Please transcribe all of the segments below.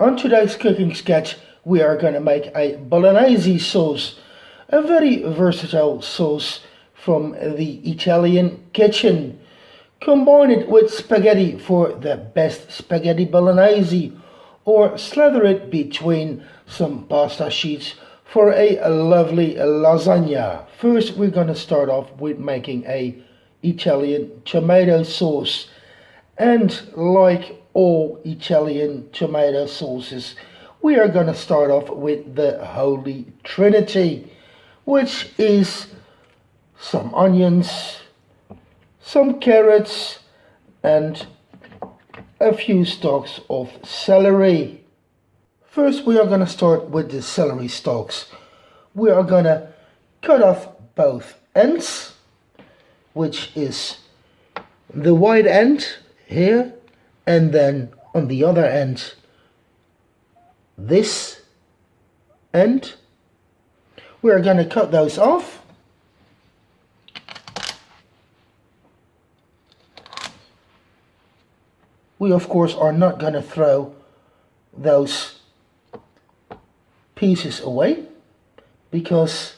On today's cooking sketch, we are going to make a Bolognese sauce, a very versatile sauce from the Italian kitchen. Combine it with spaghetti for the best spaghetti Bolognese, or slather it between some pasta sheets for a lovely lasagna. First, we're going to start off with making a Italian tomato sauce, and like all Italian tomato sauces, we are going to start off with the Holy Trinity, which is some onions, some carrots, and a few stalks of celery. First, we are going to start with the celery stalks. We are going to cut off both ends, which is the white end here, and then on the other end, this end. We are going to cut those off. We of course are not going to throw those pieces away, because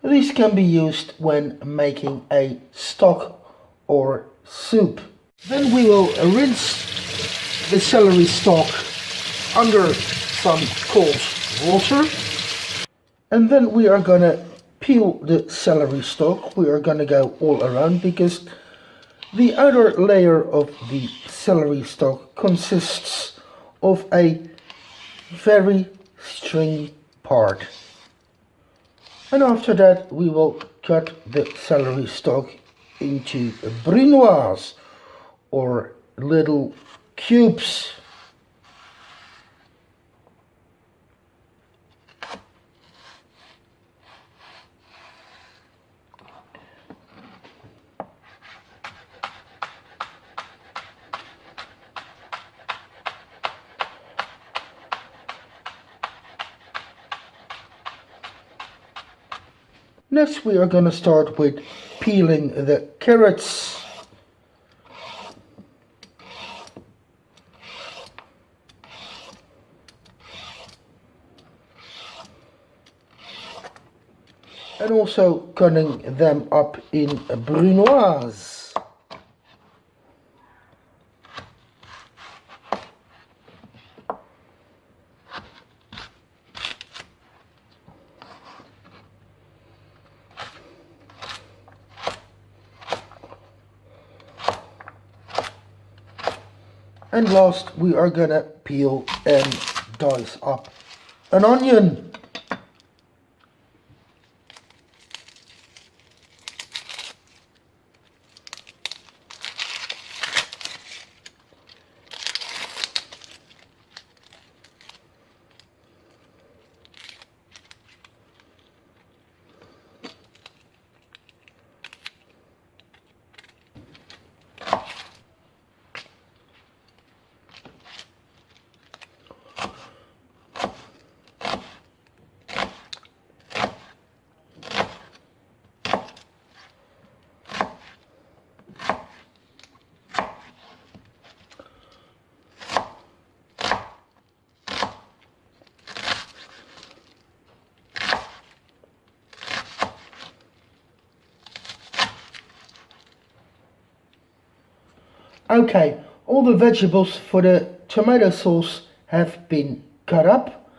these can be used when making a stock or soup. Then we will rinse the celery stalk under some cold water, and then we are going to peel the celery stalk. We are going to go all around, because the outer layer of the celery stalk consists of a very stringy part. And after that, we will cut the celery stalk into brunoise, or little cubes. Next, we are going to start with peeling the carrots. And also cutting them up in brunoise. And last, we are gonna peel and dice up an onion. Okay, all the vegetables for the tomato sauce have been cut up,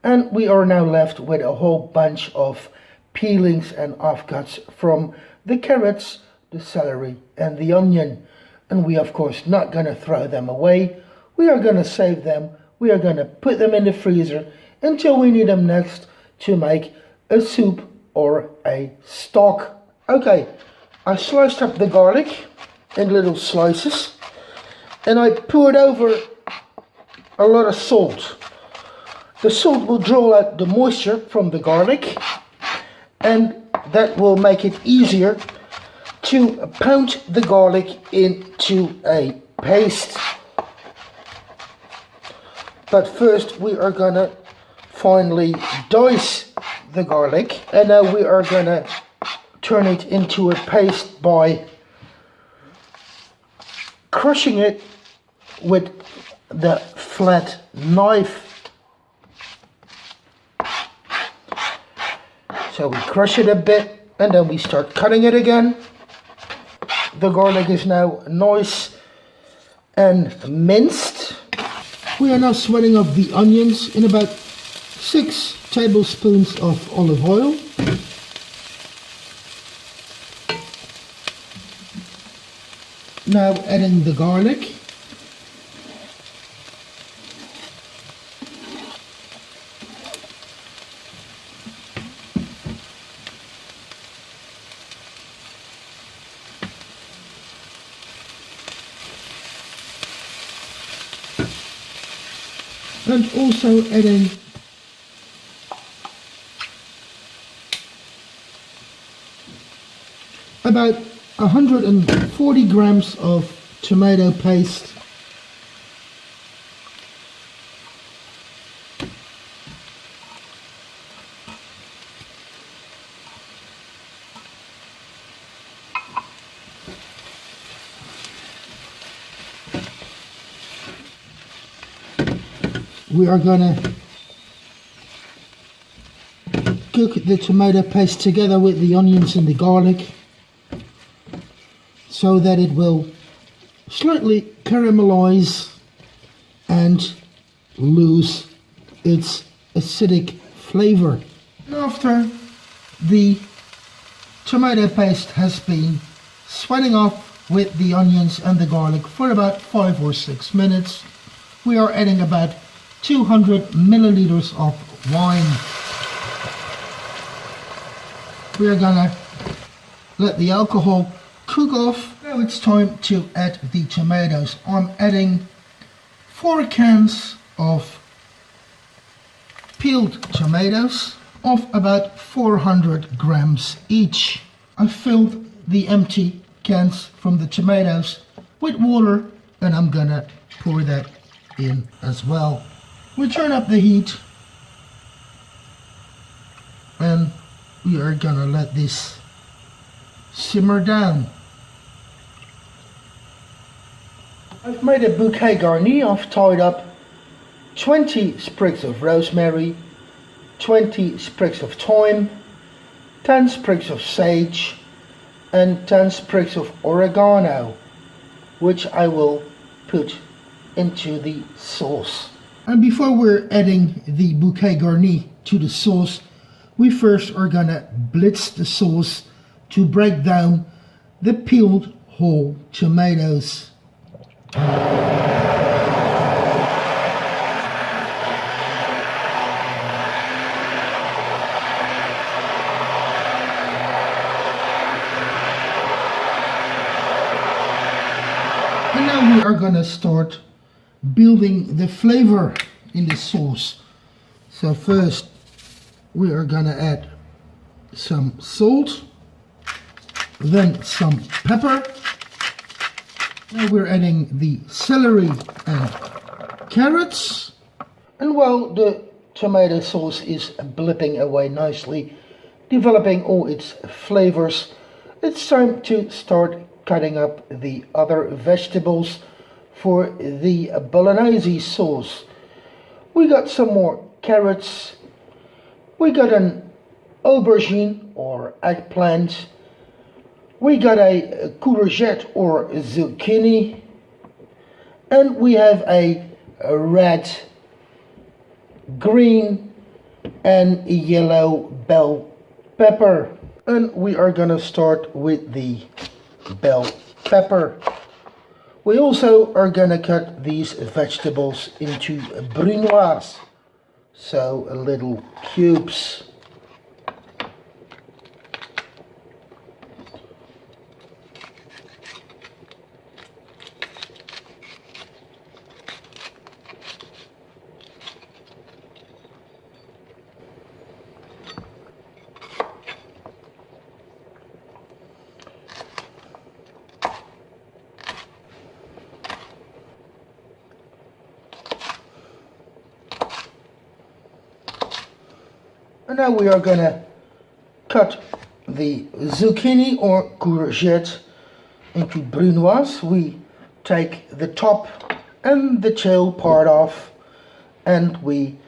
and we are now left with a whole bunch of peelings and offcuts from the carrots, the celery, and the onion. And we of course not going to throw them away. We are going to save them. We are going to put them in the freezer until we need them next to make a soup or a stock. Okay, I sliced up the garlic in little slices, and I poured over a lot of salt. The salt will draw out the moisture from the garlic, and that will make it easier to pound the garlic into a paste. But first, we are gonna finely dice the garlic, and now we are gonna turn it into a paste by crushing it with the flat knife. So we crush it a bit and then we start cutting it again. The garlic is now nice and minced. We are now sweating up the onions in about 6 tablespoons of olive oil. Now adding the garlic. And also adding about 140 grams of tomato paste. We are gonna cook the tomato paste together with the onions and the garlic so that it will slightly caramelize and lose its acidic flavor. And after the tomato paste has been sweating up with the onions and the garlic for about 5 or 6 minutes, we are adding about 200 milliliters of wine. We are gonna let the alcohol cook off. Now it's time to add the tomatoes. I'm adding 4 cans of peeled tomatoes of about 400 grams each. I filled the empty cans from the tomatoes with water and I'm gonna pour that in as well. We turn up the heat and we are gonna let this simmer down. I've made a bouquet garni. I've tied up 20 sprigs of rosemary, 20 sprigs of thyme, 10 sprigs of sage and 10 sprigs of oregano, which I will put into the sauce. And before we're adding the bouquet garni to the sauce, we first are gonna blitz the sauce to break down the peeled whole tomatoes. And now we are gonna start building the flavor in the sauce. So first we are gonna add some salt, then some pepper. Now we're adding the celery and carrots. And while the tomato sauce is blipping away nicely, developing all its flavors, it's time to start cutting up the other vegetables for the Bolognese sauce. We got some more carrots, we got an aubergine or eggplant, we got a courgette or zucchini, and we have a red, green and yellow bell pepper. And we are gonna start with the bell pepper. We also are gonna cut these vegetables into brunoise, so little cubes. And now we are gonna cut the zucchini or courgette into brunoise. We take the top and the tail part off and we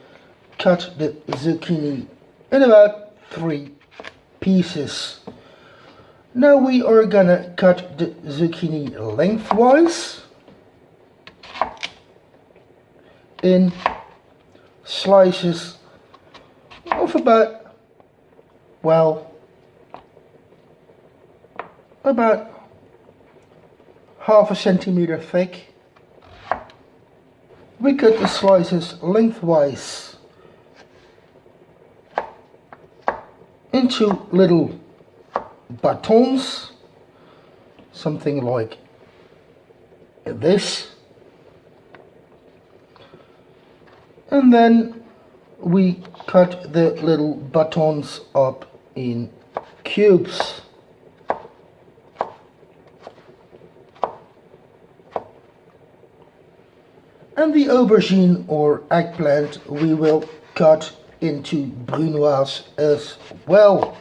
cut the zucchini in about 3 pieces. Now we are gonna cut the zucchini lengthwise in slices of about half a centimeter thick. We cut the slices lengthwise into little batons, something like this, and then we cut the little batons up in cubes. And the aubergine or eggplant we will cut into brunoise as well.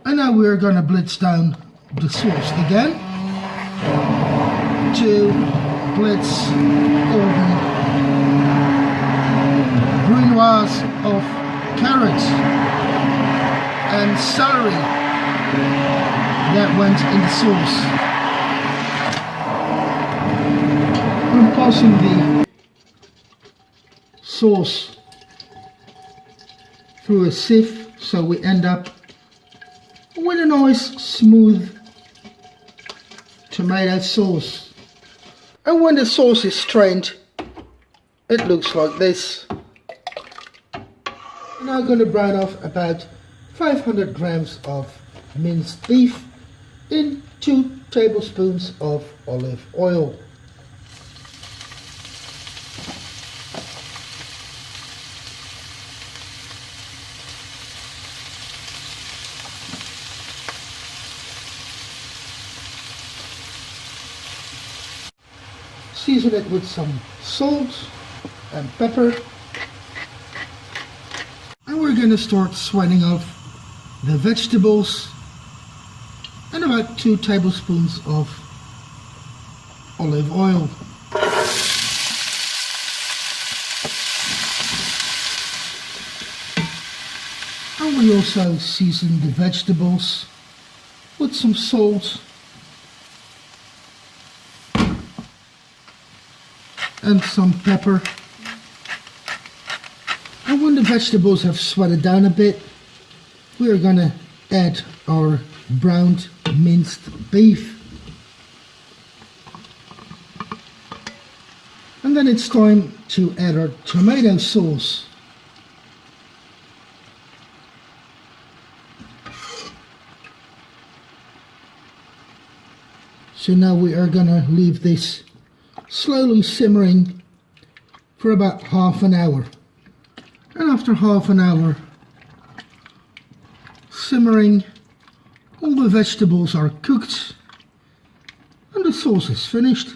And now we're going to blitz down the sauce again to blitz all the brunoise of carrots and celery that went in the sauce. I'm passing the sauce through a sieve so we end up with a nice smooth tomato sauce. And when the sauce is strained, it looks like this. Now I'm going to brown off about 500 grams of minced beef in 2 tablespoons of olive oil. Season it with some salt and pepper, and we're going to start sweating off the vegetables and about 2 tablespoons of olive oil. And we also season the vegetables with some salt and some pepper. And when the vegetables have sweated down a bit, we are going to add our browned minced beef. And then it's time to add our tomato sauce. So now we are going to leave this slowly simmering for about half an hour. And after half an hour simmering, all the vegetables are cooked and the sauce is finished.